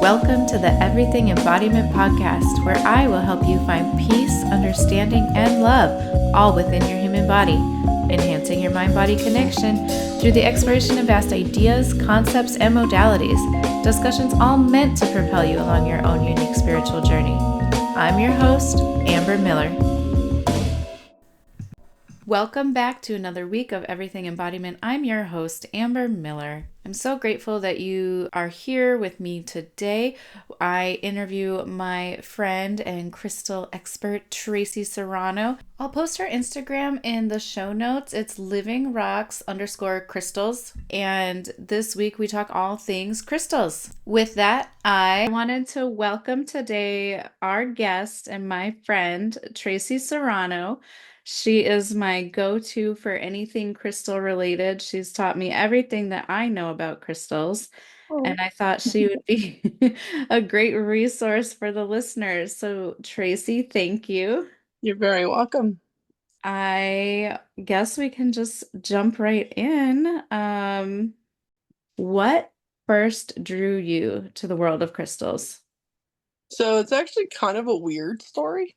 Welcome to the Everything Embodiment Podcast, where I will help you find peace, understanding, and love all within your human body, enhancing your mind-body connection through the exploration of vast ideas, concepts, and modalities, discussions all meant to propel you along your own unique spiritual journey. I'm your host, Amber Miller. Welcome back to another week of Everything Embodiment. I'm your host, Amber Miller. I'm so grateful that you are here with me today. I interview my friend and crystal expert, Tracy Serrano. I'll post her Instagram in the show notes. It's livingrocks_crystals. And this week we talk all things crystals. With that, I wanted to welcome today our guest and my friend, Tracy Serrano. She is my go-to for anything crystal related. She's taught me everything that I know about crystals, and Oh, I thought she would be a great resource for the listeners. So, Tracy, thank you. you're very welcome. I guess we can just jump right in. What first drew you to the world of crystals? So it's actually kind of a weird story.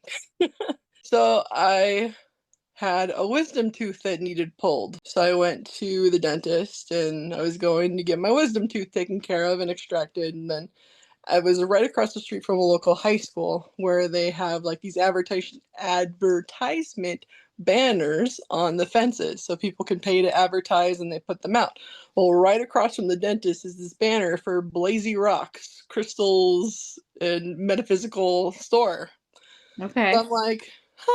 So I had a wisdom tooth that needed pulled. So I went to the dentist and I was going to get my wisdom tooth taken care of and extracted. And then I was right across the street from a local high school where they have like these advertisement banners on the fences so people can pay to advertise and they put them out. Well, right across from the dentist is this banner for Blazy Rocks, crystals, and metaphysical store. So Okay. I'm like,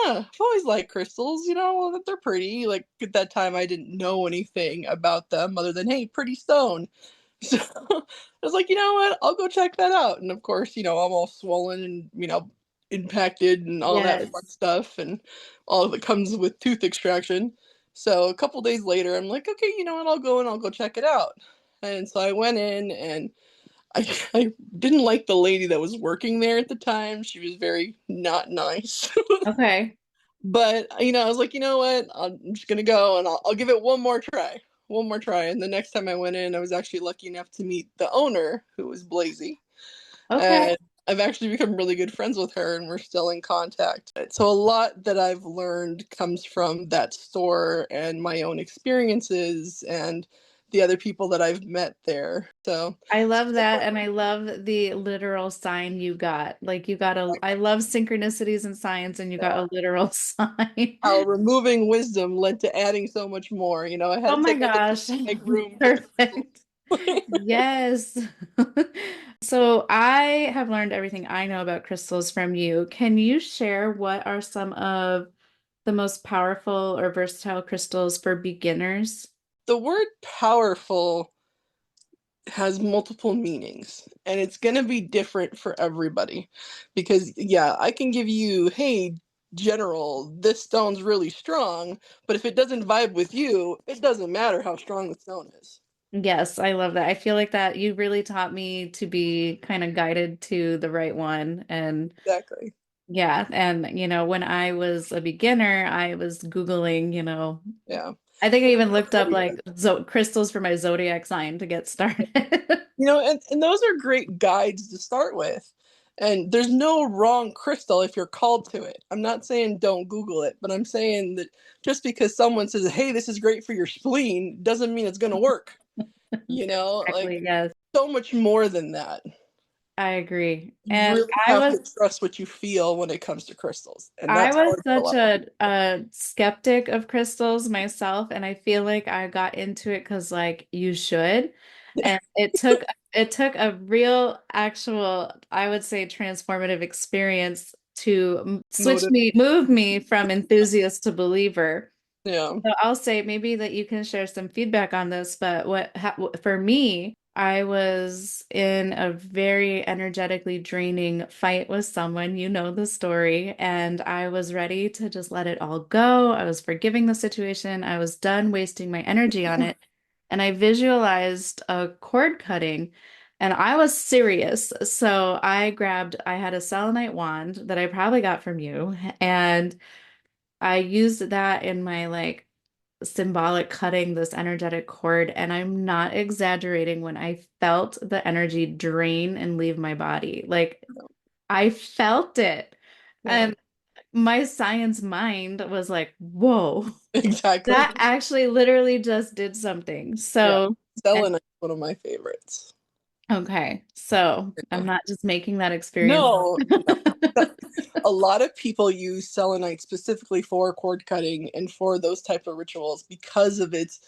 I've always liked crystals, that they're pretty. Like at that time, I didn't know anything about them other than, hey, pretty stone. So I was like, you know what? I'll go check that out. And of course, I'm all swollen and, impacted and all that fun Yes. stuff and all that comes with tooth extraction. So a couple days later, I'm like, okay, you know what? I'll go and I'll go check it out. And so I went in and I didn't like the lady that was working there at the time. She was very not nice. Okay. But I was like, you know what? I'm just gonna go and I'll give it one more try. One more try. And the next time I went in, I was actually lucky enough to meet the owner, who was Blazy. Okay. And I've actually become really good friends with her and we're still in contact. So a lot that I've learned comes from that store and my own experiences and the other people that I've met there. So I love that. And I love the literal sign you got. Like you got I love synchronicities in science and you got yeah, a literal sign. how removing wisdom led to adding so much more. I had Oh to my take out the tooth gosh. to make room for the crystal. Perfect. Yes. So I have learned everything I know about crystals from you. Can you share what are some of the most powerful or versatile crystals for beginners? The word powerful has multiple meanings and it's going to be different for everybody because yeah, I can give you, hey, general, this stone's really strong, but if it doesn't vibe with you, it doesn't matter how strong the stone is. Yes, I love that. I feel like that you really taught me to be kind of guided to the right one. And Exactly. yeah, and when I was a beginner, I was Googling, Yeah. I think I And even looked up everybody like crystals for my zodiac sign to get started. and those are great guides to start with. And there's no wrong crystal if you're called to it. I'm not saying don't Google it, but I'm saying that just because someone says, hey, this is great for your spleen, doesn't mean it's going to work. Like Exactly, yes. so much more than that. I agree. You And really I have was to trust what you feel when it comes to crystals. And I that's was hard for a such lot of people. a skeptic of crystals myself, and I feel like I got into it because like you should. And it took a real actual, I would say, transformative experience to Motive. move me from enthusiast to believer. Yeah. So I'll say maybe that you can share some feedback on this, but for me, I was in a very energetically draining fight with someone, you know the story, and I was ready to just let it all go. I was forgiving the situation. I was done wasting my energy on it. And I visualized a cord cutting and I was serious. So I had a selenite wand that I probably got from you, and I used that in my like symbolic cutting this energetic cord. And I'm not exaggerating when I felt the energy drain and leave my body. Like I felt it. Yeah, And my science mind was like, whoa, exactly. that actually literally just did something. Yeah. So, and Selenite is one of my favorites. okay, so I'm not just making that experience. No, no. A lot of people use selenite specifically for cord cutting and for those type of rituals because of its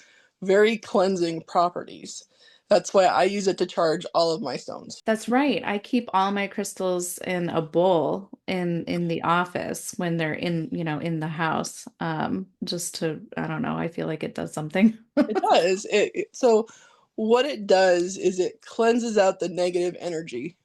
very cleansing properties. That's why I use it to charge all of my stones. That's right. I keep all my crystals in a bowl in the office when they're in, in the house. Just to, I don't know, I feel like it does something. It does. So what it does is it cleanses out the negative energy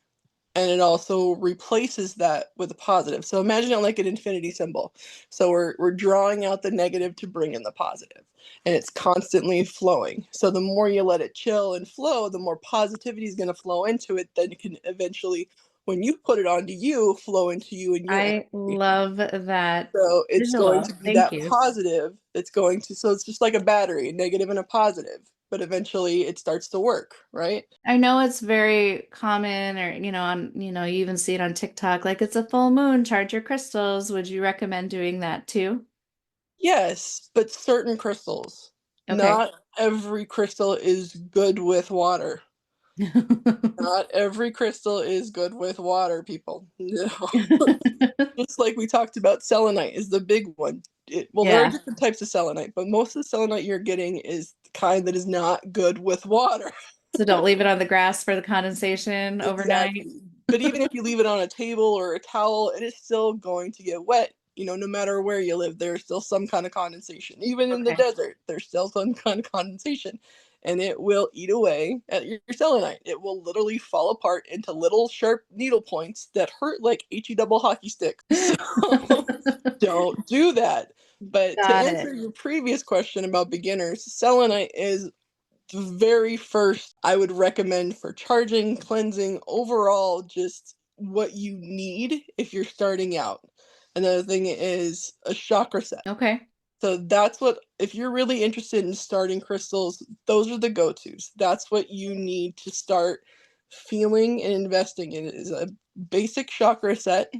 and it also replaces that with a positive. So imagine it like an infinity symbol. So we're drawing out the negative to bring in the positive, and it's constantly flowing. So the more you let it chill and flow, the more positivity is going to flow into it. Then it can eventually, when you put it onto you, flow into you and your I energy. love that So it's going visual. to be Thank that you. positive. It's going to, so it's just like a battery, a negative and a positive. But eventually it starts to work, right? I know it's very common or, you even see it on TikTok, like it's a full moon, charge your crystals. Would you recommend doing that too? Yes, but certain crystals. Okay. Not every crystal is good with water. Not every crystal is good with water, people. No. Just like we talked about, selenite is the big one. Well, there are Yeah. different types of selenite, but most of the selenite you're getting is the kind that is not good with water. So don't leave it on the grass for the condensation overnight. Exactly. But even if you leave it on a table or a towel, it is still going to get wet. No matter where you live, there's still some kind of condensation. Even in the Okay. desert, there's still some kind of condensation. And it will eat away at your selenite. It will literally fall apart into little sharp needle points that hurt like HE double hockey sticks. So don't do that. But to Got answer it. your previous question about beginners, selenite is the very first I would recommend for charging, cleansing, overall, just what you need if you're starting out. Another thing is a chakra set. Okay. So that's what, if you're really interested in starting crystals, those are the go tos. That's what you need to start feeling and investing in is a basic chakra set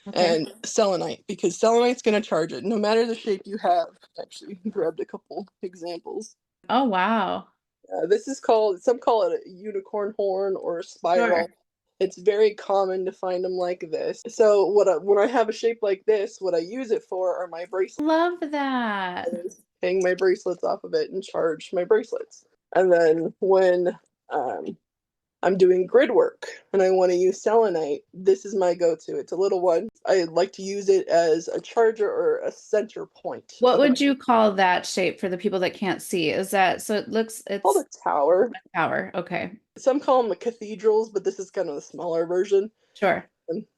Okay. and selenite because selenite's going to charge it no matter the shape you have. Actually, grabbed a couple examples. Oh, wow. This is called, some call it a unicorn horn or a spiral. Sure. It's very common to find them like this. So when I have a shape like this, what I use it for are my bracelets. Love that. Hang my bracelets off of it and charge my bracelets. And then when um, I'm doing grid work and I want to use selenite, this is my go-to. It's a little one. I like to use it as a charger or a center point What of a would you call that shape for the people that can't see? Is that so called it's a tower. a tower. Okay. Some call them the cathedrals, but this is kind of the smaller version. Sure.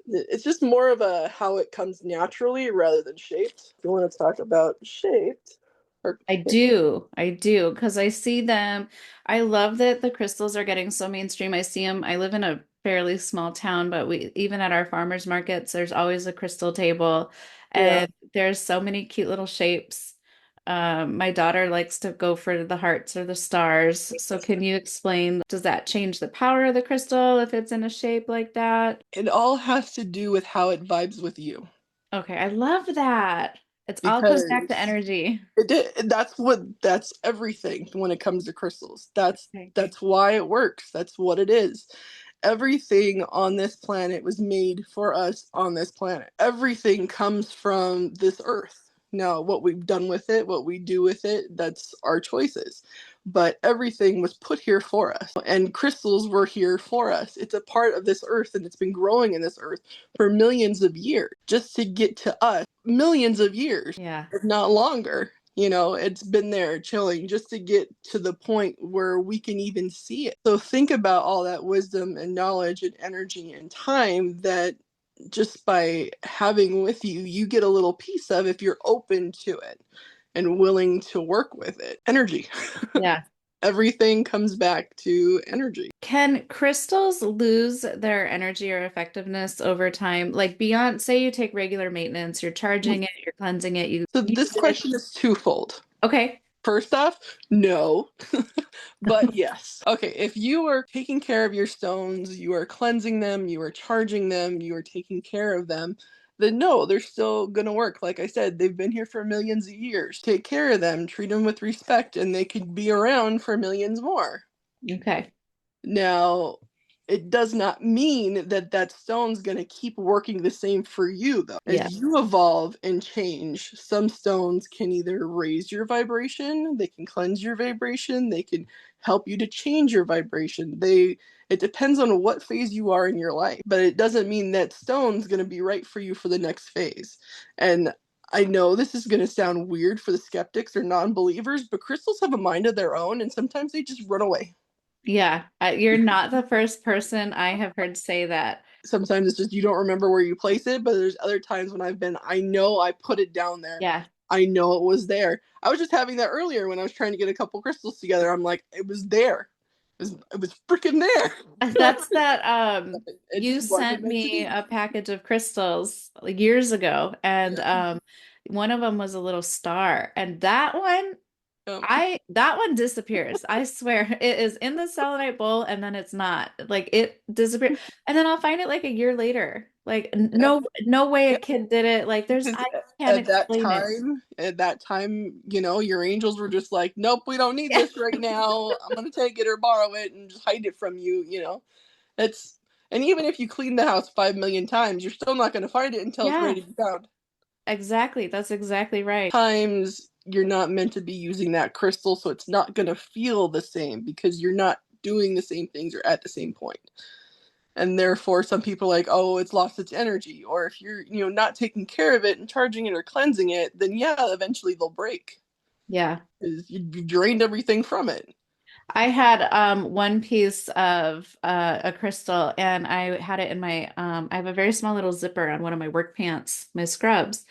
It's just more of a how it comes naturally rather than shaped. If you want to talk about shaped, or I do. I do. Because I see them. I love that the crystals are getting so mainstream. I see them. I live in a fairly small town, but we even at our farmers markets, there's always a crystal table, yeah, and there's so many cute little shapes. My daughter likes to go for the hearts or the stars. So can you explain, does that change the power of the crystal if it's in a shape like that? it all has to do with how it vibes with you Okay, I love that. It's all comes back to because energy. that's everything when it comes to crystals. That's Okay. that's why it works. That's what it is. Everything on this planet was made for us on this planet. Everything comes from this earth. Now, what we've done with it, what we do with it, that's our choices. But everything was put here for us, and crystals were here for us. It's a part of this earth, and it's been growing in this earth for millions of years just to get to us. Millions of years, Yeah. if not longer. It's been there chilling just to get to the point where we can even see it. So think about all that wisdom and knowledge and energy and time that just by having with you, you get a little piece of if you're open to it and willing to work with it. Energy. Yeah. Everything comes back to energy. Can crystals lose their energy or effectiveness over time? Like beyond, say you take regular maintenance, you're charging it, you're cleansing it, you So use this it. question is twofold. Okay. First off, no. But yes. Okay, if you are taking care of your stones, you are cleansing them, you are charging them, you are taking care of them, then no, they're still gonna work. Like I said, they've been here for millions of years. Take care of them, treat them with respect, and they could be around for millions more. Okay. Now, it does not mean that that stone's going to keep working the same for you, though. Yeah. As you evolve and change, some stones can either raise your vibration, they can cleanse your vibration, they can help you to change your vibration. It depends on what phase you are in your life, but it doesn't mean that stone's going to be right for you for the next phase. And I know this is going to sound weird for the skeptics or non-believers, but crystals have a mind of their own and sometimes they just run away. Yeah. You're not the first person I have heard say that. Sometimes it's just you don't remember where you place it, but there's other times when I know I put it down there. Yeah. I know it was there. I was just having that earlier when I was trying to get a couple crystals together. I'm like, it was there. It was freaking there. That's that It you just wasn't sent meant to me be. a package of crystals like years ago, and Yeah. one of them was a little star, and that one Um, I that one disappears. I swear. It is in the selenite bowl and then it's not. Like it disappeared. And then I'll find it like a year later. Like yeah. no way a Yeah. kid did it. Like there's Because I can't explain it. at that time, your angels were just like, nope, we don't need Yeah. this right now. I'm gonna take it or borrow it and just hide it from you. It's and even if you clean the house 5 million times, you're still not gonna find it until it's Yeah, ready to be found. exactly. That's exactly right. Times you're not meant to be using that crystal, so it's not gonna feel the same because you're not doing the same things or at the same point. And therefore some people are like, oh, it's lost its energy. Or if you're, not taking care of it and charging it or cleansing it, then yeah, eventually they'll break Yeah. because you've drained everything from it. I had one piece of a crystal and I had it in my I have a very small little zipper on one of my work pants, my scrubs,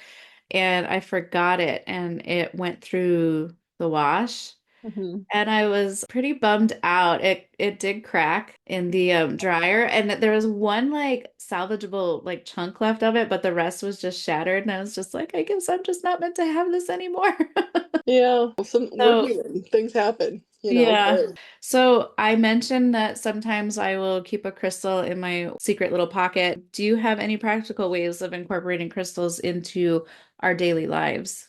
and I forgot it and it went through the wash. Mm-hmm. And I was pretty bummed out. It did crack in the dryer, and there was one like salvageable like chunk left of it, but the rest was just shattered. And I was just like, I guess I'm just not meant to have this anymore. Yeah, we're So human. Things happen. yeah. But So I mentioned that sometimes I will keep a crystal in my secret little pocket. Do you have any practical ways of incorporating crystals into our daily lives?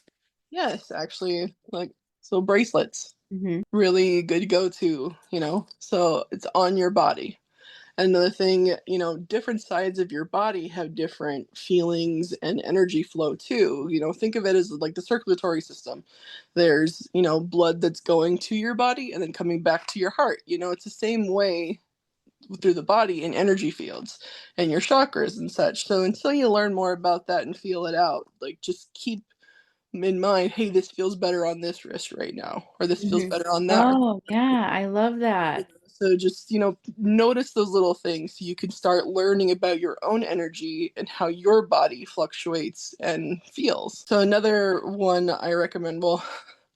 yes, actually, like so bracelets, Hmm. really good go to. So it's on your body. Another thing, different sides of your body have different feelings and energy flow too. Think of it as like the circulatory system. There's, blood that's going to your body and then coming back to your heart. It's the same way through the body in energy fields and your chakras and such. So until you learn more about that and feel it out, like just keep in mind, hey, this feels better on this wrist right now, or this feels Hmm. better on that. Oh, yeah, I love that. So just, notice those little things so you can start learning about your own energy and how your body fluctuates and feels. So another one I recommend, well,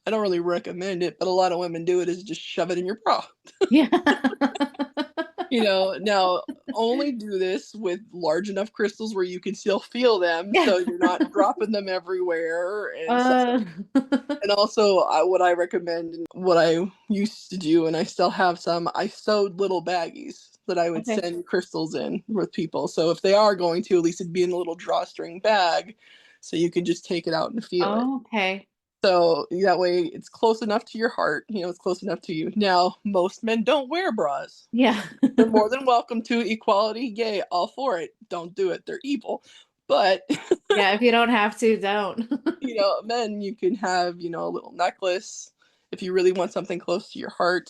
I don't really recommend it, but a lot of women do it is just shove it in your bra. Yeah. Now only do this with large enough crystals where you can still feel them Yeah. so you're not dropping them everywhere and such. Uh, And also, what I recommend and what I used to do, and I still have some, I sewed little baggies that I would okay. send crystals in with people. So if they are going to, at least it'd be in a little drawstring bag so you can just take it out and feel it. Oh, okay. So that way it's close enough to your heart, it's close enough to you. Now, most men don't wear bras. Yeah. They're more than welcome to equality. Yay, all for it. Don't do it. They're evil. But Yeah, if you don't have to, don't. men, you can have, a little necklace if you really want something close to your heart,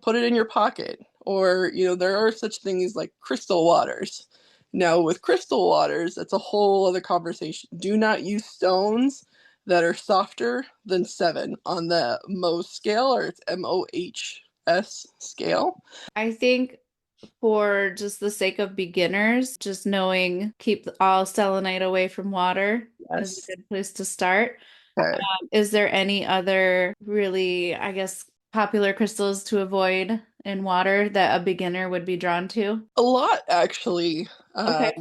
put it in your pocket. Or, there are such things like crystal waters. Now, with crystal waters, that's a whole other conversation. Do not use stones that are softer than 7 on the Mohs scale, or it's MOHS scale. I think for just the sake of beginners, just knowing keep all selenite away from water is a Yes. good place to start. Okay. Is there any other really, I guess, popular crystals to avoid in water that a beginner would be drawn to? A lot, actually. Okay.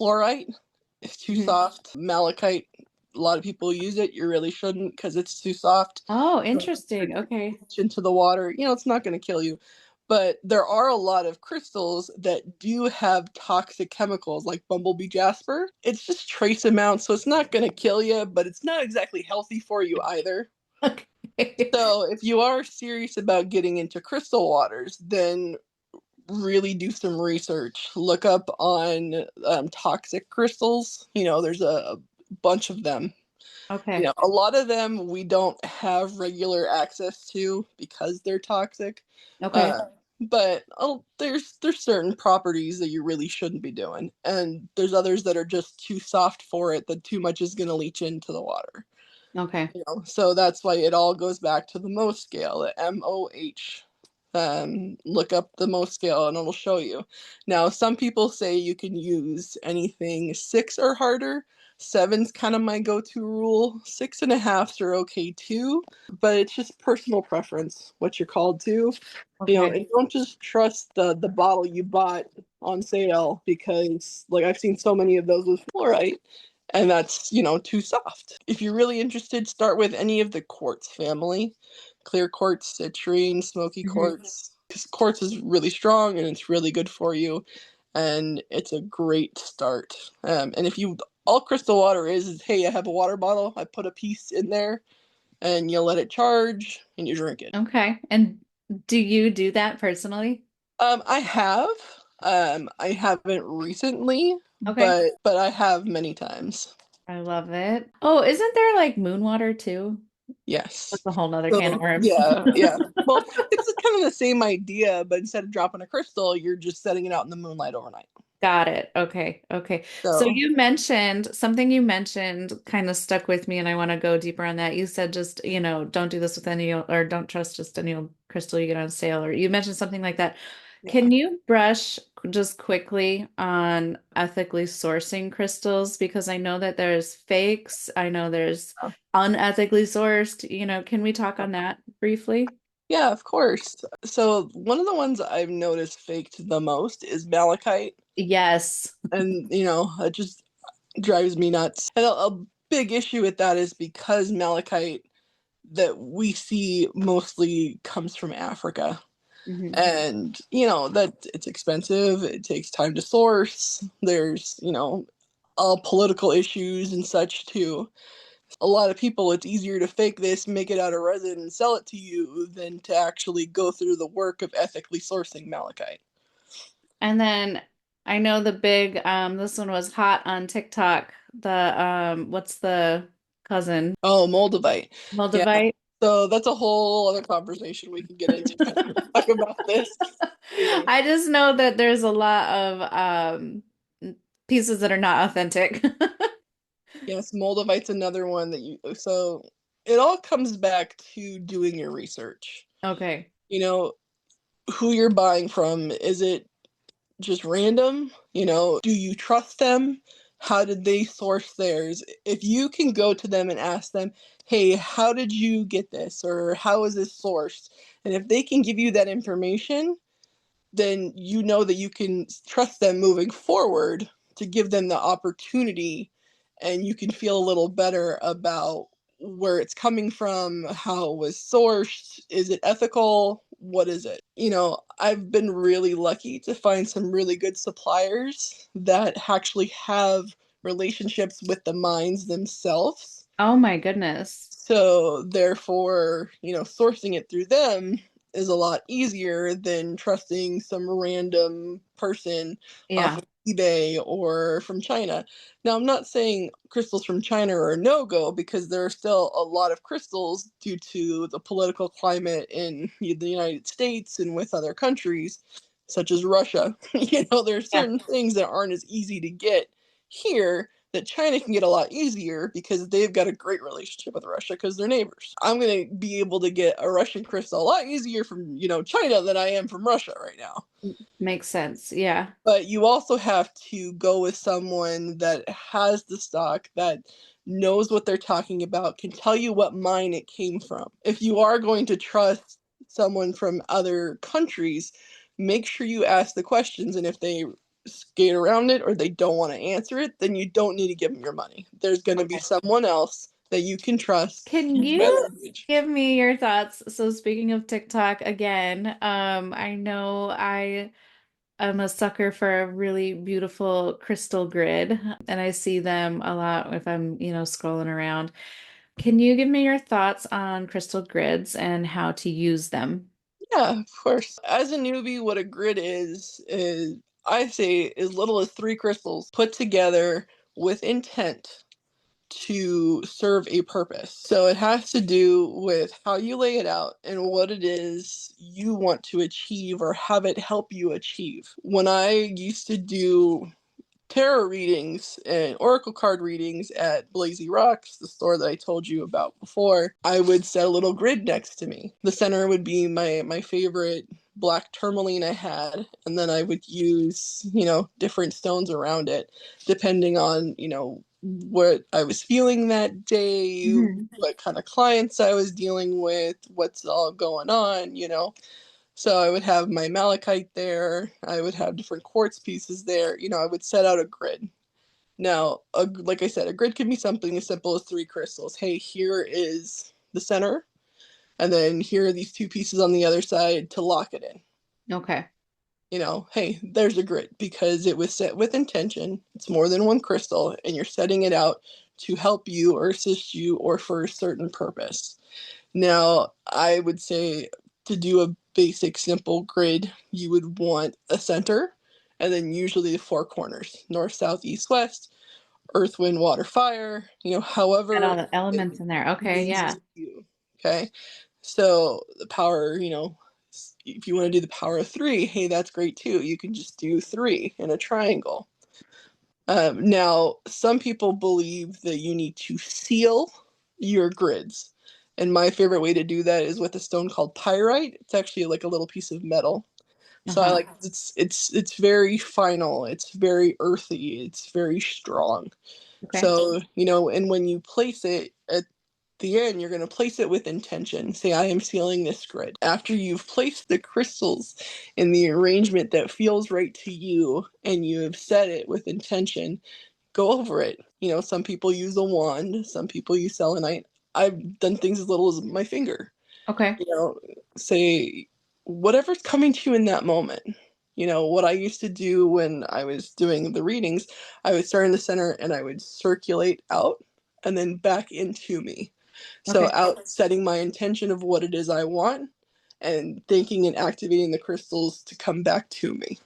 Fluorite is too Mhm. soft. Malachite a lot of people use it. You really shouldn't because it's too soft. Oh, So interesting. Okay. into the water, it's not going to kill you. But there are a lot of crystals that do have toxic chemicals like bumblebee jasper. It's just trace amounts, so it's not going to kill you, but it's not exactly healthy for you either. Okay. So if you are serious about getting into crystal waters, then really do some research. Look up on toxic crystals. There's a bunch of them. Okay. A lot of them we don't have regular access to because they're toxic. Okay. Uh, but there's certain properties that you really shouldn't be doing, and there's others that are just too soft for it. That too much is going to leach into the water. Okay. So that's why it all goes back to the Mohs scale, the MOH. Look up the Mohs scale and it'll show you. Now, some people say you can use anything 6 or harder. Seven's kind of my go-to rule. 6.5s are okay too, but it's just personal preference what you're called to. Okay. And don't just trust the bottle you bought on sale because like I've seen so many of those with fluorite and that's too soft. If you're really interested, start with any of the quartz family: clear quartz, citrine, smoky Mhm. quartz, because quartz is really strong and it's really good for you, and it's a great start. And if you all crystal water is hey, I have a water bottle, I put a piece in there and you let it charge and you drink it. Okay. And do you do that personally? I have. I haven't recently, Okay. but I have many times. I love it. Oh, isn't there like moon water too? Yes. That's a whole nother can of So worms. yeah, yeah. Well, it's kind of the same idea, but instead of dropping a crystal, you're just setting it out in the moonlight overnight. Got it. Okay. Okay. So So you mentioned something you mentioned kind of stuck with me, and I want to go deeper on that. You said just, don't do this with any, or don't trust just any old crystal you get on sale, or you mentioned something like that. yeah. Can you brush just quickly on ethically sourcing crystals? Because I know that there's fakes, I know there's unethically sourced, can we talk on that briefly? Yeah, of course. So one of the ones I've noticed faked the most is malachite, Yes. and it just drives me nuts. And a big issue with that is because malachite that we see mostly comes from Africa. Hmm. And that it's expensive, it takes time to source. There's all political issues and such too. A lot of people, it's easier to fake this, make it out of resin and sell it to you than to actually go through the work of ethically sourcing malachite. And then I know the big this one was hot on TikTok. The what's the cousin? Oh, moldavite. Yeah, Moldavite. so that's a whole other conversation we can get into talk about this. Yeah. I just know that there's a lot of pieces that are not authentic. Yes, moldavite's another one that so it all comes back to doing your research. Okay. you know who you're buying from. Is it just random? Do you trust them? How did they source theirs? If you can go to them and ask them, hey, how did you get this? Or how is this sourced? And if they can give you that information, then you know that you can trust them moving forward to give them the opportunity, and you can feel a little better about where it's coming from, how it was sourced, is it ethical, what is it? I've been really lucky to find some really good suppliers that actually have relationships with the mines themselves, Oh my goodness. so therefore, sourcing it through them is a lot easier than trusting some random person off Yeah. of eBay or from China. Now, I'm not saying crystals from China are a no-go, because there are still a lot of crystals due to the political climate in the United States and with other countries, such as Russia. There are Yeah. certain things that aren't as easy to get here that China can get a lot easier because they've got a great relationship with Russia because they're neighbors. I'm going to be able to get a Russian crystal a lot easier from, China than I am from Russia right now. Makes sense. Yeah. But you also have to go with someone that has the stock, that knows what they're talking about, can tell you what mine it came from. If you are going to trust someone from other countries, make sure you ask the questions, and if they skate around it or they don't want to answer it, then you don't need to give them your money. There's going to be Okay. someone else that you can trust. Can Use my you language. give me your thoughts? So speaking of TikTok again, I know I am a sucker for a really beautiful crystal grid, and I see them a lot if I'm, scrolling around. Can you give me your thoughts on crystal grids and how to use them? Yeah, of course. As a newbie, what a grid is I say as little as three crystals put together with intent to serve a purpose. So it has to do with how you lay it out and what it is you want to achieve or have it help you achieve. When I used to do tarot readings and oracle card readings at Blazy Rocks, the store that I told you about before, I would set a little grid next to me. The center would be my favorite black tourmaline I had, and then I would use, different stones around it, depending on, what I was feeling that day, Hmm. what kind of clients I was dealing with, what's all going on. So I would have my malachite there. I would have different quartz pieces there. I would set out a grid. Now, like I said, a grid can be something as simple as three crystals. Hey, here is the center, and then here are these two pieces on the other side to lock it in. Okay. Hey, there's a grid because it was set with intention. It's more than one crystal, and you're setting it out to help you or assist you or for a certain purpose. Now, I would say to do a basic simple grid, you would want a center and then usually the four corners, north, south, east, west, earth, wind, water, fire, Got all however the it elements in there. Okay, means yeah. to you. Okay. So the power, if you want to do the power of three, hey, that's great too. You can just do three in a triangle. Now, some people believe that you need to seal your grids. And my favorite way to do that is with a stone called pyrite. It's actually like a little piece of metal. So I Uh-huh. like it's very final, it's very earthy, it's very strong. Okay. So, and when you place it at the end, you're going to place it with intention. Say, I am sealing this grid. After you've placed the crystals in the arrangement that feels right to you and you have set it with intention, go over it. Some people use a wand, some people use selenite. I've done things as little as my finger. Okay. You know, say whatever's coming to you in that moment. What I used to do when I was doing the readings, I would start in the center and I would circulate out and then back into me. So Okay. out setting my intention of what it is I want and thinking and activating the crystals to come back to me.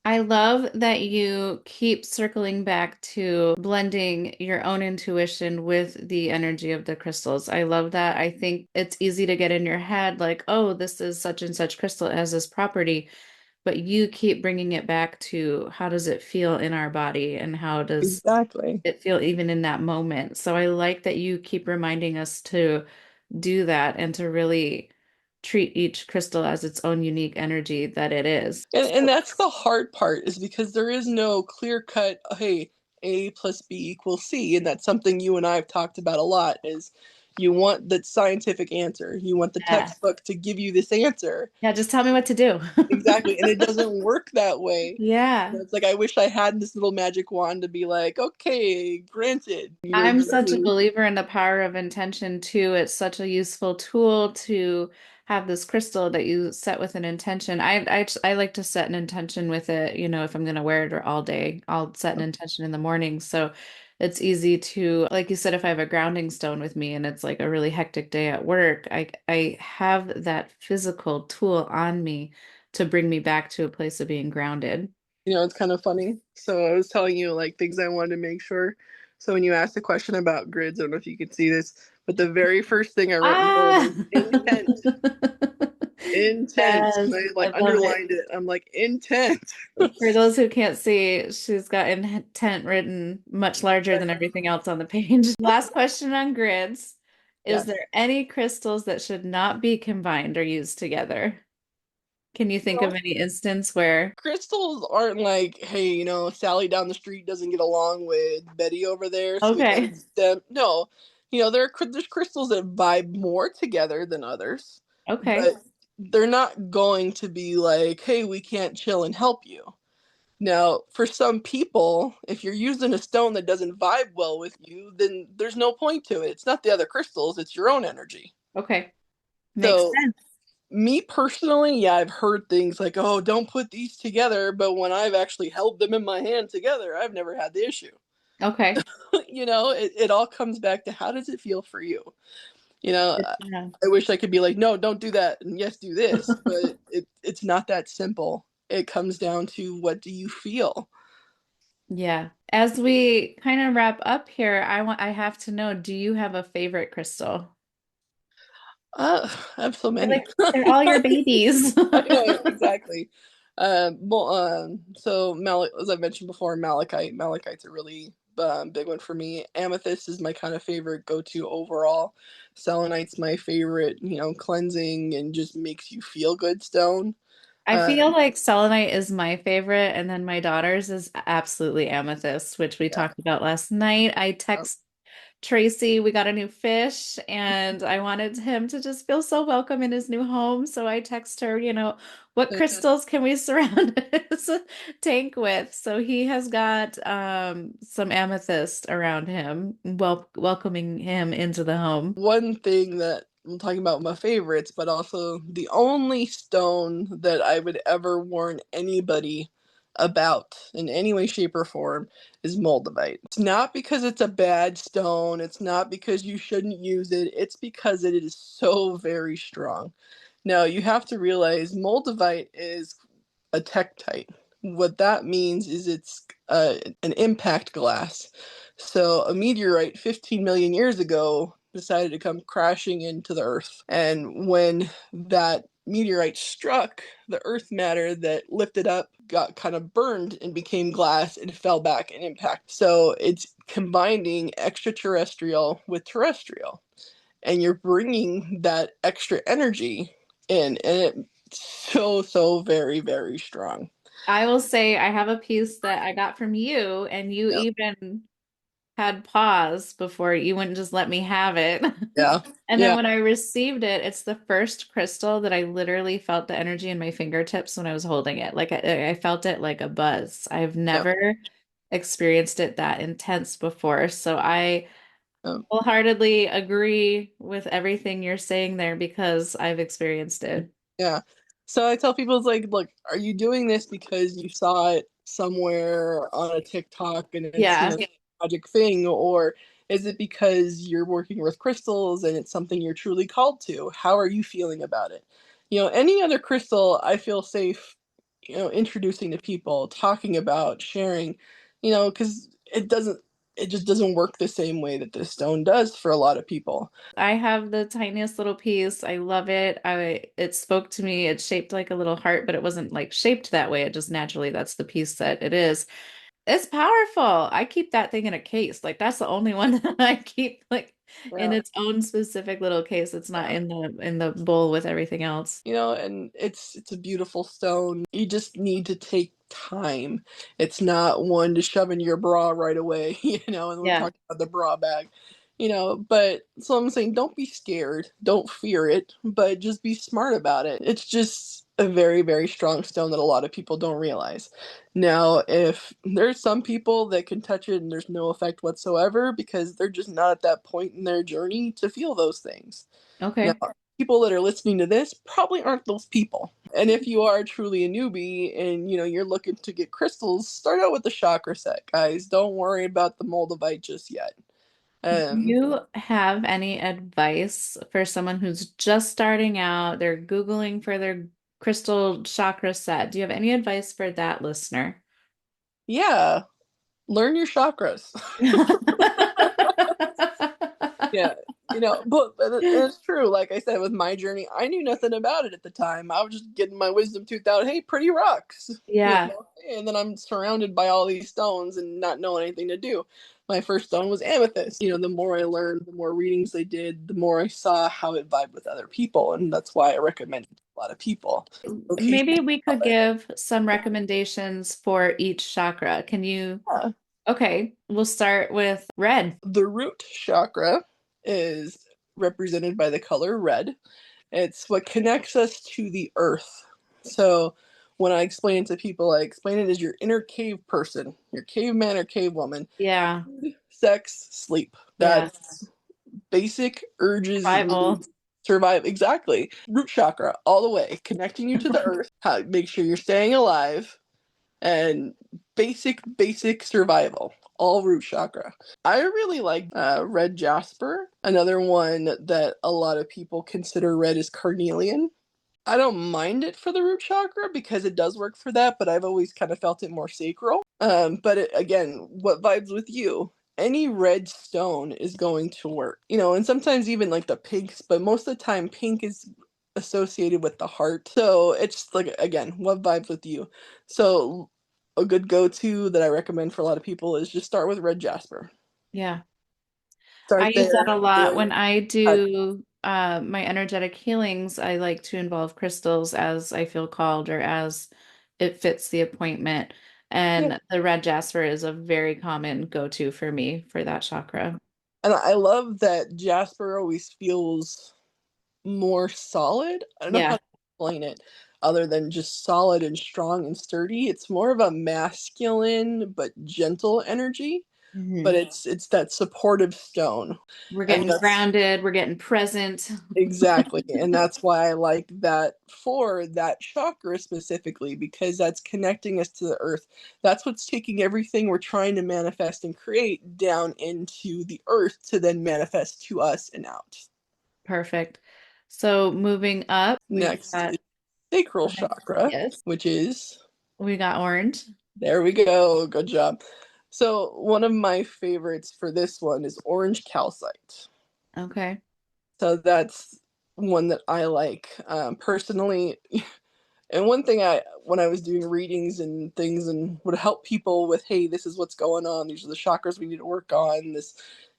I love that you keep circling back to blending your own intuition with the energy of the crystals. I love that. I think it's easy to get in your head like, oh, this is such and such crystal. It has this property, but you keep bringing it back to how does it feel in our body and how does Exactly. it feel even in that moment. So I like that you keep reminding us to do that and to really treat each crystal as its own unique energy that it is. And that's the hard part is because there is no clear cut, hey, A plus B equals C. And that's something you and I have talked about a lot is you want the scientific answer. You want the Yeah. textbook to give you this answer. Yeah, just tell me what to do. Exactly. And it doesn't work that way. Yeah. It's like I wish I had this little magic wand to be like, okay, granted, your I'm such a journey. believer in the power of intention too. It's such a useful tool to have this crystal that you set with an intention. I like to set an intention with it, if I'm going to wear it or all day, I'll set an intention in the morning. So it's easy to, like you said, if I have a grounding stone with me and it's like a really hectic day at work, I have that physical tool on me to bring me back to a place of being grounded. It's kind of funny. So I was telling you like things I wanted to make sure. So when you asked the question about grids, I don't know if you could see this, but the very first thing I wrote in bold Ah! is intent. Intent. Yes, And I I like love it. underlined it. I'm like intent. For those who can't see, she's got intent written much larger than everything else on the page. Last question on grids. Is Yes. there any crystals that should not be combined or used together? Can you think of No, any instance where, crystals aren't like, hey, Sally down the street doesn't get along with Betty over there, so we got to okay, use them. No, there's crystals that vibe more together than others, okay, but they're not going to be like, hey, we can't chill and help you. Now, for some people, if you're using a stone that doesn't vibe well with you, then there's no point to it. It's not the other crystals, it's your own energy. Okay. Makes So, sense. me personally, yeah, I've heard things like, oh, don't put these together. But when I've actually held them in my hand together, I've never had the issue. Okay. It all comes back to how does it feel for you? You know, Good to know. I wish I could be like, no, don't do that, and yes, do this. But it's not that simple. It comes down to what do you feel? Yeah. As we kind of wrap up here, I have to know, do you have a favorite crystal? I have so They're many. like they're all your babies. I know exactly. So as I mentioned before, malachite's a really big one for me. Amethyst is my kind of favorite go-to overall. Selenite's my favorite, cleansing and just makes you feel good stone. I feel Um, like selenite is my favorite, and then my daughter's is absolutely amethyst, which we yeah. talked about last night. I text Tracy, we got a new fish, and I wanted him to just feel so welcome in his new home. So I text her, what crystals can we surround his tank with? So he has got some amethyst around him, welcoming him into the home. One thing that I'm talking about my favorites, but also the only stone that I would ever warn anybody about in any way, shape, or form is moldavite. It's not because it's a bad stone, it's not because you shouldn't use it, it's because it is so very strong. Now, you have to realize moldavite is a tektite. What that means is it's an impact glass. So a meteorite 15 million years ago decided to come crashing into the Earth. And when that meteorite struck, the Earth matter that lifted up got kind of burned and became glass and fell back and impact. So it's combining extraterrestrial with terrestrial. And you're bringing that extra energy in. And it's so, so very, very strong. I will say I have a piece that I got from you, and you Yeah. even had pause before you wouldn't just let me have it. Yeah. And then Yeah. when I received it, it's the first crystal that I literally felt the energy in my fingertips when I was holding it. Like I felt it like a buzz. I've Yeah. never experienced it that intense before. So I Um, wholeheartedly agree with everything you're saying there because I've experienced it. Yeah. So I tell people, it's like, look, are you doing this because you saw it somewhere on a TikTok and it's, Yeah. a magic thing, or is it because you're working with crystals and it's something you're truly called to? How are you feeling about it? Any other crystal I feel safe, introducing to people, talking about, sharing, because it just doesn't work the same way that this stone does for a lot of people. I have the tiniest little piece. I love it. It spoke to me. It's shaped like a little heart, but it wasn't like shaped that way. It just naturally that's the piece that it is. It's powerful. I keep that thing in a case. Like that's the only one that I keep like in Yeah. its own specific little case. It's not Yeah. in the bowl with everything else. And it's a beautiful stone. You just need to take time. It's not one to shove in your bra right away, and we're Yeah. talking about the bra bag. But so I'm saying don't be scared, don't fear it, but just be smart about it. It's just a very, very strong stone that a lot of people don't realize. Now, if there's some people that can touch it and there's no effect whatsoever because they're just not at that point in their journey to feel those things. Now, Okay. people that are listening to this probably aren't those people. And if you are truly a newbie and you're looking to get crystals, start out with the chakra set, guys. Don't worry about the moldavite just yet. Do Um, you have any advice for someone who's just starting out? They're Googling for their crystal chakra set. Do you have any advice for that listener? yeah, learn your chakras. Yeah, but it's true. Like I said, with my journey, I knew nothing about it at the time. I was just getting my wisdom tooth out. Hey, pretty rocks, Yeah. and then I'm surrounded by all these stones and not knowing anything to do. My first stone was amethyst. The more I learned, the more readings I did, the more I saw how it vibed with other people, and that's why I recommend it to a lot of people. Okay, Maybe we could give some recommendations for each chakra. Can you? yeah. Okay, we'll start with red. The root chakra is represented by the color red. It's what connects us to the earth. So when I explain it to people, I explain it as your inner cave person, your caveman or cavewoman. Yeah. Sex, sleep. Yeah. That's basic urges, Survival. needs, survive. Exactly. Root chakra, all the way, connecting you to the earth. How make sure you're staying alive, and basic survival. All root chakra. I really like red jasper. Another one that a lot of people consider red is carnelian. I don't mind it for the root chakra because it does work for that, but I've always kind of felt it more sacral. But again, what vibes with you? Any red stone is going to work, and sometimes even like the pinks, but most of the time, pink is associated with the heart. So it's like, again, what vibes with you? So a good go to that I recommend for a lot of people is just start with red jasper. Yeah. I Start use that a there. lot when I Uh, do my energetic healings. I like to involve crystals as I feel called or as it fits the appointment. yeah. And the red jasper is a very common go-to for me for that chakra. And I love that jasper always feels more solid. I don't know how Yeah. to explain it other than just solid and strong and sturdy. It's more of a masculine but gentle energy, but Hmm. it's that supportive stone. We're And getting that's grounded, we're getting present. exactly. And that's why I like that for that chakra specifically, because that's connecting us to the earth. That's what's taking everything we're trying to manifest and create down into the earth to then manifest to us and out. Perfect. So moving up, we've Next got, is sacral okay. chakra, Yes, which is, we got orange. there we go, good job. So one of my favorites for this one is orange calcite. Okay. So that's one that I like personally. And one thing when I was doing readings and things and would help people with, hey, this is what's going on. These are the chakras we need to work on. This,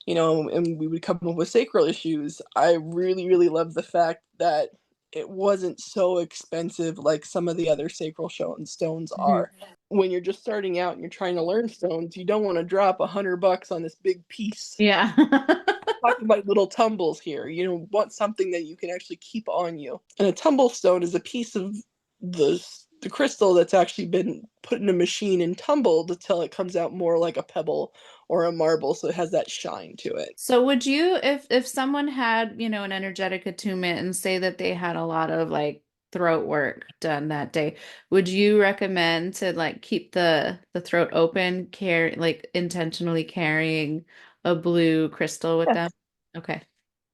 and we would come up with sacral issues. I really, really love the fact that it wasn't so expensive like some of the other sacral stones Mhm. are. When you're just starting out and you're trying to learn stones, you don't want to drop $100 on this big piece. Yeah. Talking about little tumbles here. Want something that you can actually keep on you. And a tumble stone is a piece of the the crystal that's actually been put in a machine and tumbled until it comes out more like a pebble or a marble, so it has that shine to it. So would you, if someone had, an energetic attunement and say that they had a lot of like throat work done that day, would you recommend to like keep the throat open, like intentionally carrying a blue crystal with Yeah. them? Okay.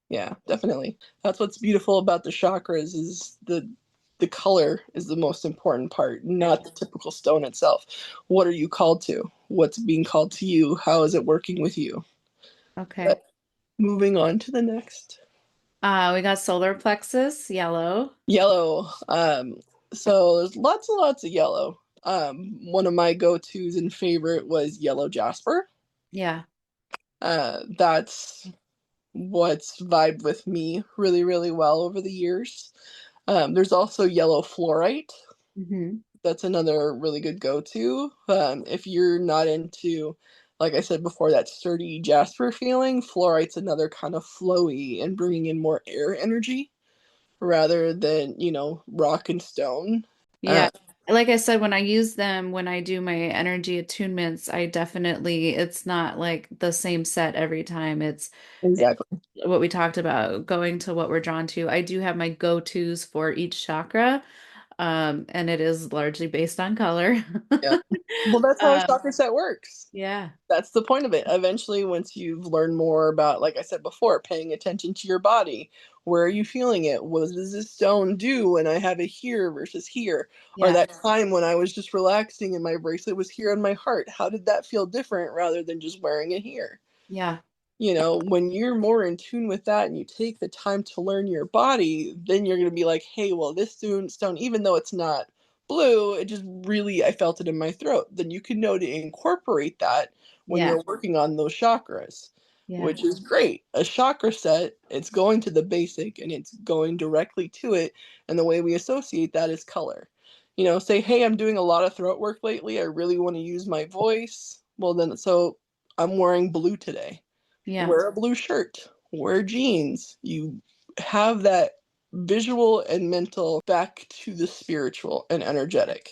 Yeah, definitely. That's what's beautiful about the chakras is the color is the most important part, not the typical stone itself. What are you called to? What's being called to you? How is it working with you? Okay. But moving on to the next. We got solar plexus, yellow. Yellow. So there's lots and lots of yellow. One of my go-tos and favorite was yellow jasper. Yeah. That's what's vibed with me really, really well over the years. There's also yellow fluorite. Hmm. That's another really good go-to. If you're not into, like I said before, that sturdy jasper feeling, fluorite's another kind of flowy and bringing in more air energy rather than, rock and stone. Yeah. Uh, Like I said, when I use them, when I do my energy attunements, it's not like the same set every time. It's exactly. what we talked about, going to what we're drawn to. I do have my go-tos for each chakra, and it is largely based on color. Yeah. Well, that's how a Um, chakra set works. yeah, That's the point of it. Eventually, once you've learned more about, like I said before, paying attention to your body, where are you feeling it? What does this stone do when I have it here versus here? Or yeah, that time when I was just relaxing and my bracelet was here on my heart. How did that feel different rather than just wearing it here? yeah, When you're more in tune with that and you take the time to learn your body, then you're going to be like, hey, well, this stone, even though it's not blue, it just really, I felt it in my throat. Then you can know to incorporate that when yeah, you're working on those chakras, yeah, which is great. A chakra set, it's going to the basic and it's going directly to it. And the way we associate that is color. Say, hey, I'm doing a lot of throat work lately. I really want to use my voice. Well, then, so I'm wearing blue today. yeah. Wear a blue shirt, wear jeans. You have that visual and mental back to the spiritual and energetic.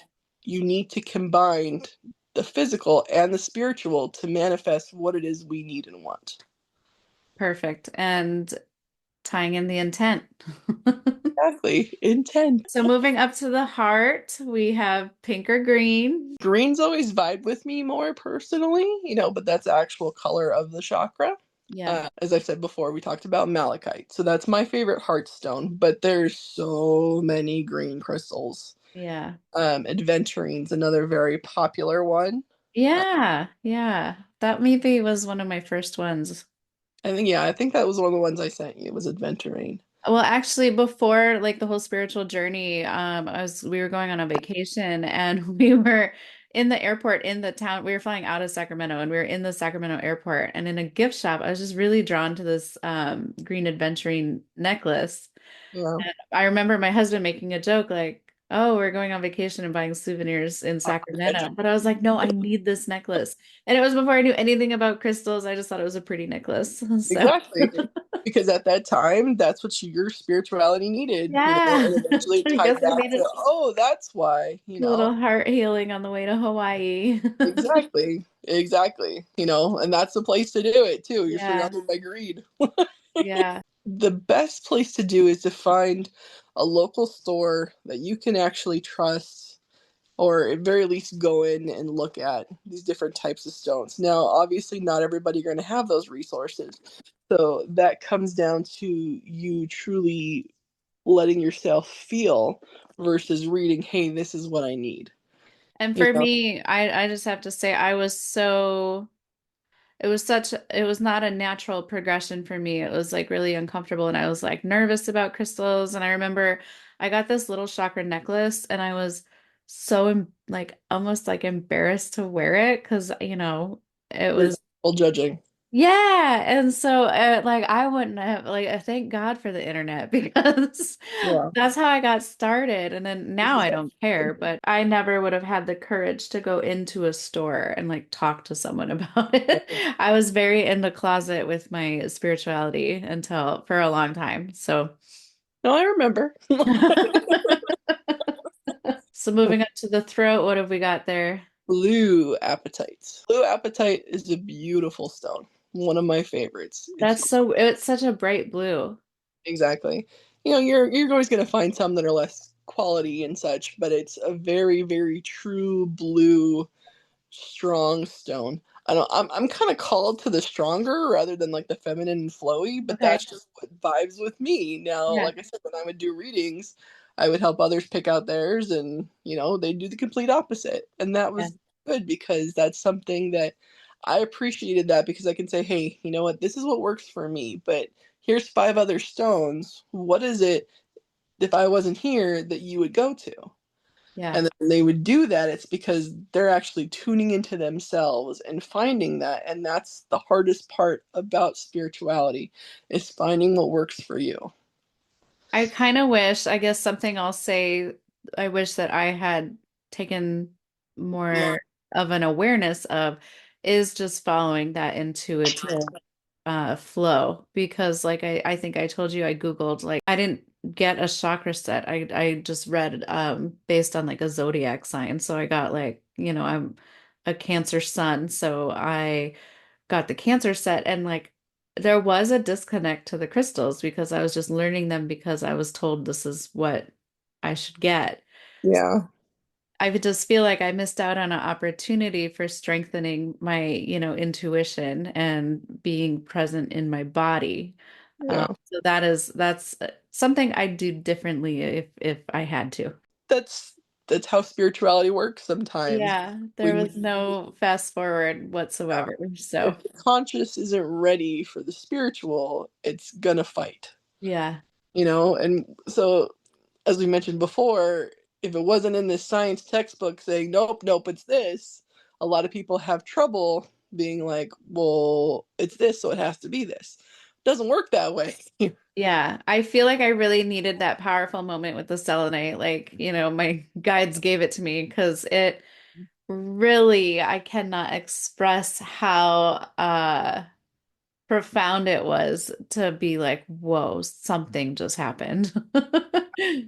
you need to combine the physical and the spiritual to manifest what it is we need and want. Perfect. And tying in the intent. Exactly. Intent. So moving up to the heart, we have pink or green. Greens always vibe with me more personally, but that's the actual color of the chakra. Yeah. As I said before, we talked about malachite. So that's my favorite heart stone, but there's so many green crystals. Yeah. Adventurine's another very popular one. Uh, Yeah. Yeah. That maybe was one of my first ones. I think that was one of the ones I sent you, was Adventurine. Well, actually, before like the whole spiritual journey, we were going on a vacation and we were in the airport in the town. We were flying out of Sacramento and we were in the Sacramento airport and in a gift shop, I was just really drawn to this green adventuring necklace. Yeah. And I remember my husband making a joke like, "Oh, we're going on vacation and buying souvenirs in Sacramento." But I was like, "No, I need this necklace." And it was before I knew anything about crystals. I just thought it was a pretty necklace. So, Exactly. Because at that time, that's what your spirituality needed, yeah. and eventually it I tied guess I back needed to, oh, that's why. a little heart healing on the way to Hawaii. Exactly. Exactly. And that's the place to do it too. You're Yeah. surrounded by greed. Yeah. The best place to do is to find a local store that you can actually trust, or at very least go in and look at these different types of stones. Now, obviously, not everybody going to have those resources. So that comes down to you truly letting yourself feel versus reading, hey, this is what I need. And You for know? me, I just have to say it was not a natural progression for me. It was like really uncomfortable and I was like nervous about crystals. And I remember I got this little chakra necklace and I was so like almost like embarrassed to wear it because, it There's was people judging. yeah, and so like I wouldn't have like thank God for the internet because Yeah. that's how I got started. And then This now is I don't care, but I never would have had the courage to go into a store and like talk to someone about it. I was very in the closet with my spirituality until for a long time. So No, I remember. so moving up to the throat, what have we got there? Blue apatite. Blue apatite is a beautiful stone. One of my favorites. It's such a bright blue. Exactly. You're always going to find some that are less quality and such, but it's a very, very true blue, strong stone. I don't. I'm kind of called to the stronger rather than like the feminine and flowy, but Okay. that's just what vibes with me. Now, Yeah. like I said, when I would do readings, I would help others pick out theirs, and they do the complete opposite, and that Yeah. was good because that's something that I appreciated, that because I can say, hey, you know what, this is what works for me, but here's 5 other stones. What is it, if I wasn't here, that you would go to? Yeah. And then they would do that, it's because they're actually tuning into themselves and finding that. And that's the hardest part about spirituality, is finding what works for you. I kind of wish, I guess something I'll say, I wish that I had taken more of an awareness of is just following that intuitive flow because like I think I told you I Googled like I didn't get a chakra set. I just read based on like a zodiac sign. So I got like, I'm a Cancer sun, so I got the Cancer set and like there was a disconnect to the crystals because I was just learning them because I was told this is what I should get. Yeah. I would just feel like I missed out on an opportunity for strengthening my, intuition and being present in my body. Yeah. So that's something I'd do differently if I had to. That's how spirituality works sometimes. Yeah, there We was no fast forward whatsoever. If So, the conscious isn't ready for the spiritual, it's gonna fight. yeah, And so, as we mentioned before, if it wasn't in this science textbook saying nope, nope, it's this, a lot of people have trouble being like, well, it's this, so it has to be this. It doesn't work that way. yeah. I feel like I really needed that powerful moment with the selenite. Like, my guides gave it to me because it really, I cannot express how profound it was to be like, whoa, something just happened.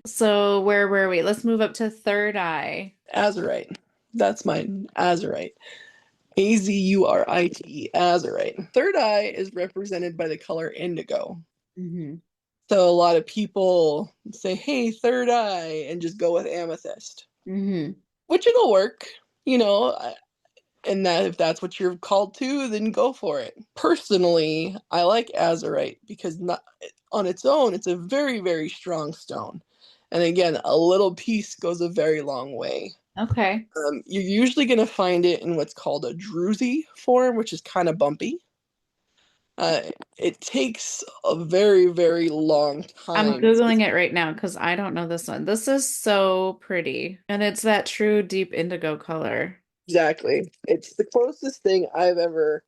So where were we? Let's move up to third eye. Azurite. That's mine. Azurite. Azurite. Azurite. Third eye is represented by the color indigo. Hmm. So a lot of people say, hey, third eye, and just go with amethyst, Hmm. which it'll work, you know, and that if that's what you're called to, then go for it. Personally, I like azurite because not on its own, it's a very, very strong stone. And again, a little piece goes a very long way. Okay. You're usually going to find it in what's called a druzy form, which is kind of bumpy. Uh, it takes a very, very long I'm time. Googling it right now because I don't know this one. This is so pretty. And it's that true deep indigo color. Exactly. It's the closest thing I've ever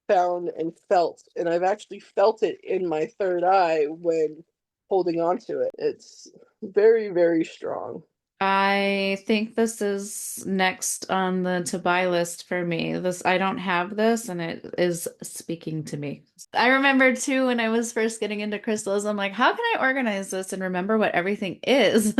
found and felt, and I've actually felt it in my third eye when holding on to it. It's very, very strong. I think this is next on the to buy list for me. This I don't have this and it is speaking to me. I remember too when I was first getting into crystals, I'm like, how can I organize this and remember what everything is?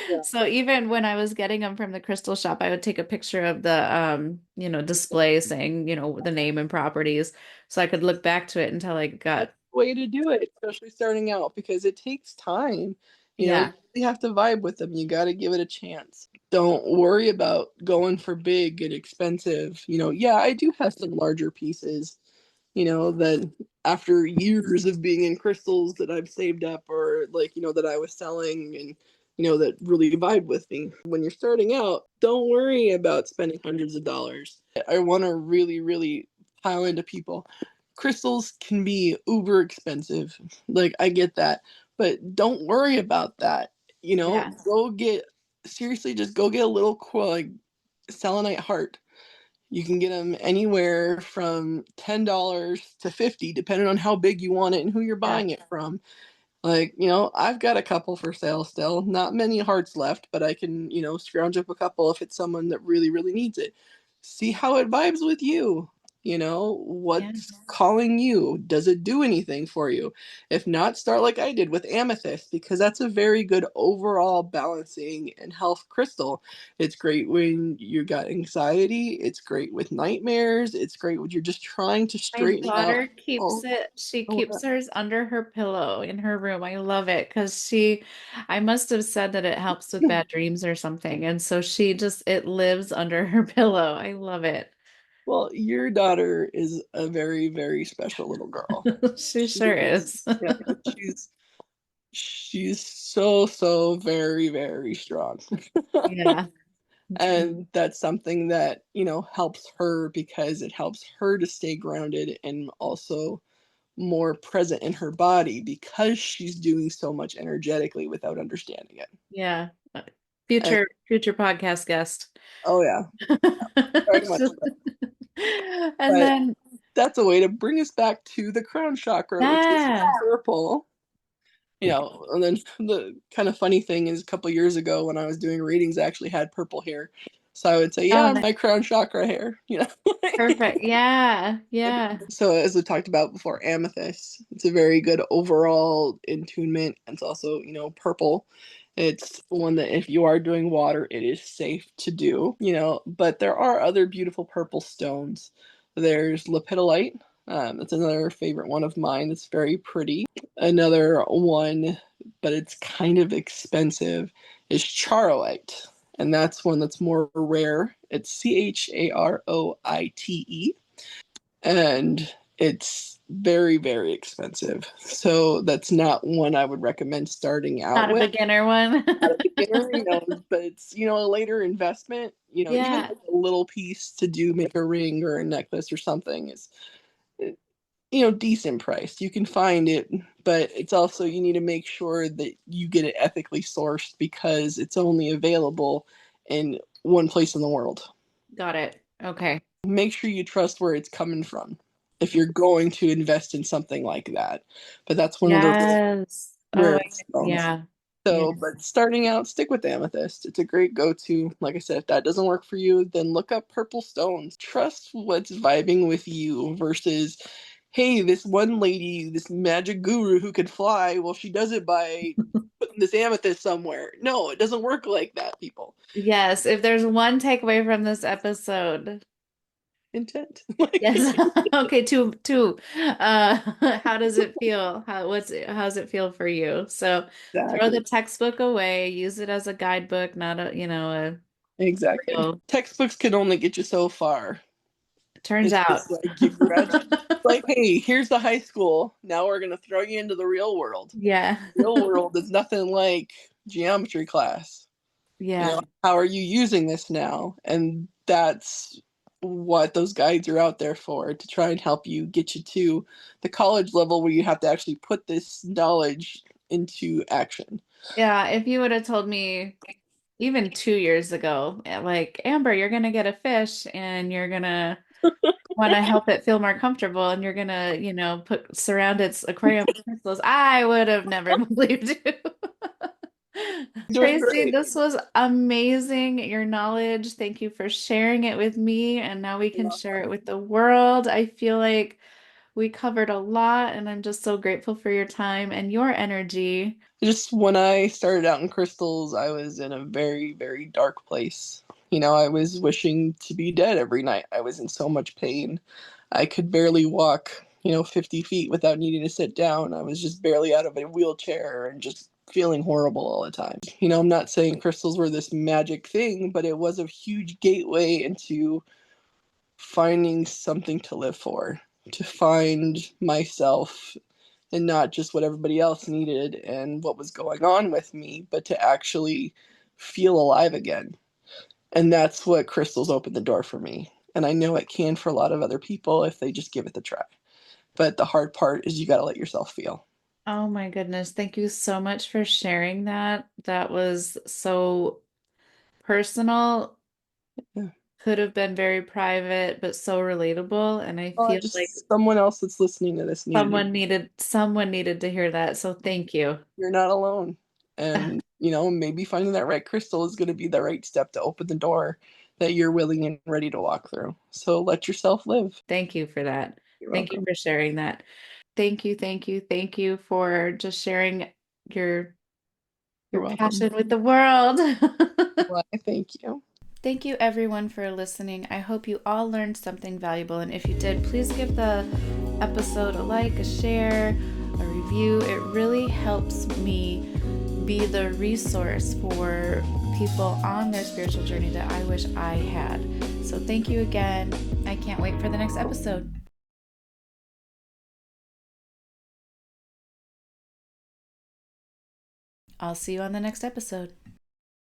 Yeah. So even when I was getting them from the crystal shop, I would take a picture of the display saying, the name and properties so I could look back to it until I That's got the way to do it, especially starting out, because it takes time. yeah, You really have to vibe with them. You got to give it a chance. Don't worry about going for big and expensive. Yeah, I do have some larger pieces, that after years of being in crystals that I've saved up or like, that I was selling and, that really vibe with me. When you're starting out, don't worry about spending hundreds of dollars. I want to really, really pile into people. Crystals can be uber expensive. Like, I get that. But don't worry about that. yeah, Go get, seriously, just go get a little, like, selenite heart. You can get them anywhere from $10 to 50, depending on how big you want it and who you're yeah, buying it from. Like, I've got a couple for sale still. Not many hearts left, but I can, scrounge up a couple if it's someone that really, really needs it. See how it vibes with you. yeah. What's calling you? Does it do anything for you? If not, start like I did with amethyst because that's a very good overall balancing and health crystal. It's great when you got anxiety. It's great with nightmares. It's great when you're just trying to My straighten out. daughter keeps Oh, it, she oh, keeps hers under her pillow in her room. I love it because I must have said that it helps with bad dreams or something. And so it lives under her pillow. I love it. well, your daughter is a very, very special little girl. She She sure is. is. Yeah, she's so, so very, very strong. Yeah. And that's something that, helps her because it helps her to stay grounded and also more present in her body because she's doing so much energetically without understanding it. Yeah. And Future podcast guest. oh yeah, very much so. And But then, that's a way to bring us back to the crown chakra, which is yeah. purple. And then the kind of funny thing is a couple years ago when I was doing readings, I actually had purple hair. So I would say, Oh, yeah, my crown chakra hair. perfect. Yeah. Yeah. So as we talked about before, amethyst, it's a very good overall intunement. It's also, purple. It's one that if you are doing water, it is safe to do. But there are other beautiful purple stones. There's lepidolite. It's another favorite one of mine. It's very pretty. Another one, but it's kind of expensive, is charoite. And that's one that's more rare. It's Charoite, and it's very, very expensive. So that's not one I would recommend starting out Not a with. beginner one. Not a beginner, but it's, a later investment, even Yeah. like a little piece to do make a ring or a necklace or something is, decent price. You can find it, but it's also you need to make sure that you get it ethically sourced because it's only available in one place in the world. Got it. Okay. Make sure you trust where it's coming from if you're going to invest in something like that. But that's one of the Yes. Oh, rare stones. yeah. Yeah. So, but starting out, stick with amethyst. It's a great go-to. Like I said, if that doesn't work for you, then look up purple stones. Trust what's vibing with you versus hey, this one lady, this magic guru who could fly, well, she does it by putting this amethyst somewhere. No, it doesn't work like that, people. Yes, if there's one takeaway from this episode, Intent. Like, yes. Okay, two. How does it feel? How's it feel for you? So throw the exactly. textbook away, use it as a guidebook, not a Exactly. real. Textbooks can only get you so far. Turns It's out. just like you graduate. Like, hey, here's the high school. Now we're gonna throw you into the real world. Yeah. Real world is nothing like geometry class. You Yeah. know, how are you using this now? And that's what those guides are out there for, to try and help you get you to the college level where you have to actually put this knowledge into action. Yeah, if you would have told me even 2 years ago, like, Amber, you're gonna get a fish and you're gonna want to help it feel more comfortable and you're gonna, put surround its aquarium with crystals, I would have never believed you. Doing Tracy, great. this was amazing. Your knowledge. Thank you for sharing it with me. And now we You're can share it welcome. with the world. I feel like we covered a lot, and I'm just so grateful for your time and your energy. Just when I started out in crystals, I was in a very, very dark place. You know, I was wishing to be dead every night. I was in so much pain. I could barely walk, 50 feet without needing to sit down. I was just barely out of a wheelchair and just feeling horrible all the time. I'm not saying crystals were this magic thing, but it was a huge gateway into finding something to live for, to find myself and not just what everybody else needed and what was going on with me, but to actually feel alive again. And that's what crystals opened the door for me. And I know it can for a lot of other people if they just give it the try. But the hard part is you got to let yourself feel. Oh my goodness. Thank you so much for sharing that. That was so personal, Yeah. could have been very private, but so relatable. And I Well, feel like just someone else that's listening to this needed to. someone needed to hear that. So thank you. You're not alone. And, maybe finding that right crystal is going to be the right step to open the door that you're willing and ready to walk through. So let yourself live. Thank you for that. You're Thank you welcome. for sharing that. Thank you for just sharing your You're your welcome. passion with the world. Well, I thank you. Thank you everyone for listening. I hope you all learned something valuable. And if you did, please give the episode a like, a share, a review. It really helps me be the resource for people on their spiritual journey that I wish I had. So thank you again. I can't wait for the next episode. I'll see you on the next episode.